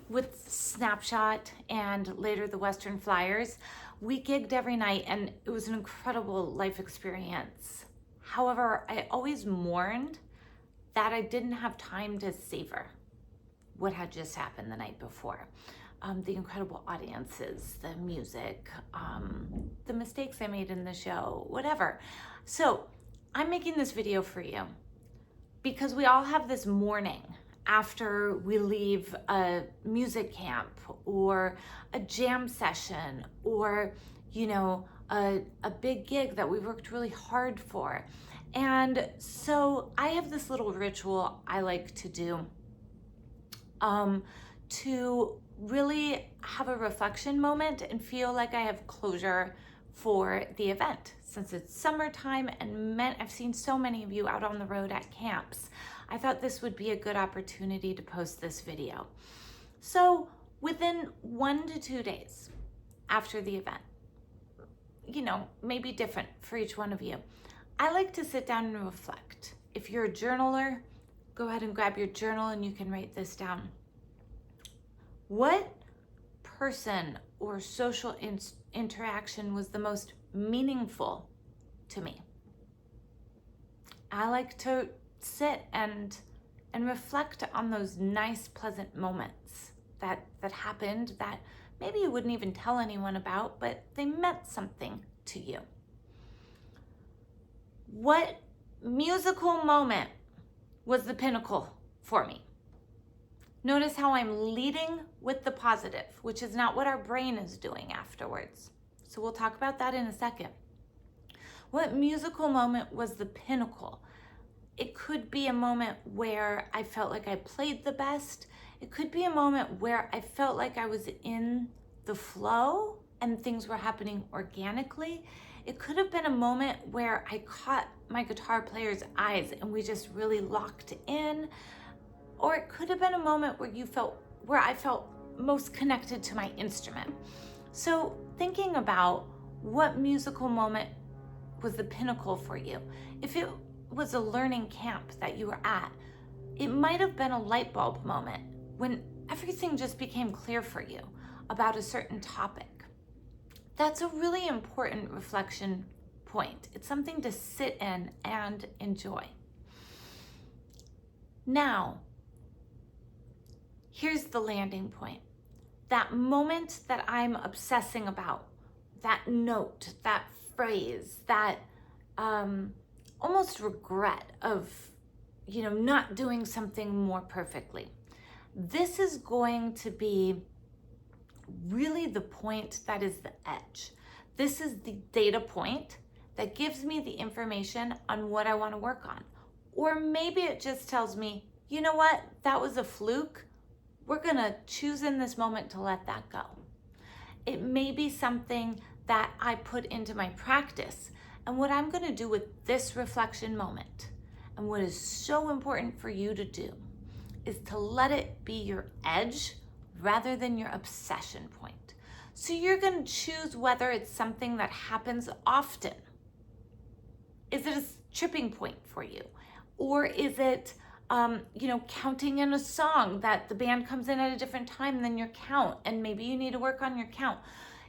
with Snapshot and later the Western Flyers, we gigged every night and it was an incredible life experience. However, I always mourned that I didn't have time to savor what had just happened the night before. The incredible audiences, the music, the mistakes I made in the show, whatever. So I'm making this video for you because we all have this mourning after we leave a music camp or a jam session or, you know, a big gig that we worked really hard for. And so I have this little ritual I like to do to really have a reflection moment and feel like I have closure for the event. Since it's summertime and I've seen so many of you out on the road at camps, I thought this would be a good opportunity to post this video. So within 1 to 2 days after the event, you know, maybe different for each one of you, I like to sit down and reflect. If you're a journaler, go ahead and grab your journal and you can write this down. What person or social interaction was the most meaningful to me? I like to sit and reflect on those nice, pleasant moments that happened that maybe you wouldn't even tell anyone about, but they meant something to you. What musical moment was the pinnacle for me? Notice how I'm leading with the positive, which is not what our brain is doing afterwards. So we'll talk about that in a second. What musical moment was the pinnacle? It could be a moment where I felt like I played the best. It could be a moment where I felt like I was in the flow and things were happening organically. It could have been a moment where I caught my guitar player's eyes and we just really locked in. Or it could have been a moment where I felt most connected to my instrument. So thinking about what musical moment was the pinnacle for you. If it was a learning camp that you were at, it might have been a light bulb moment when everything just became clear for you about a certain topic. That's a really important reflection point. It's something to sit in and enjoy. Now, here's the landing point. That moment that I'm obsessing about, that note, that phrase, that almost regret of, you know, not doing something more perfectly. This is going to be really the point that is the edge. This is the data point that gives me the information on what I want to work on. Or maybe it just tells me, you know what, that was a fluke. We're going to choose in this moment to let that go. It may be something that I put into my practice. And what I'm going to do with this reflection moment, and what is so important for you to do, is to let it be your edge rather than your obsession point. So you're going to choose whether it's something that happens often. Is it a tripping point for you? Or is it counting in a song that the band comes in at a different time than your count, and maybe you need to work on your count.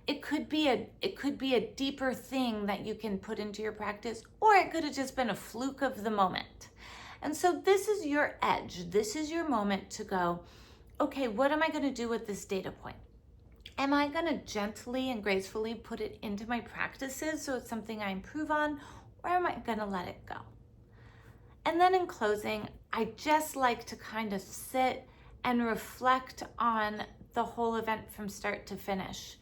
It could be a deeper thing that you can put into your practice, or it could have just been a fluke of the moment. And so this is your edge. This is your moment to go, okay, what am I going to do with this data point? Am I going to gently and gracefully put it into my practices so it's something I improve on, or am I going to let it go? And then in closing, I just like to kind of sit and reflect on the whole event from start to finish.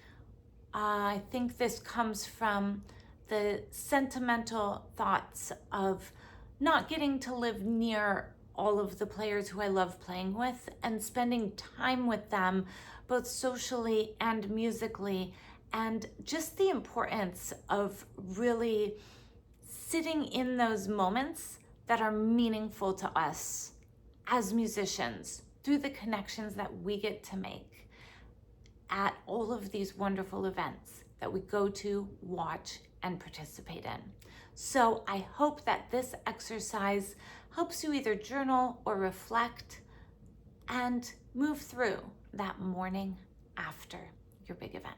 I think this comes from the sentimental thoughts of not getting to live near all of the players who I love playing with and spending time with them, both socially and musically, and just the importance of really sitting in those moments that are meaningful to us as musicians through the connections that we get to make at all of these wonderful events that we go to, watch, and participate in. So I hope that this exercise helps you either journal or reflect and move through that mourning after your big event.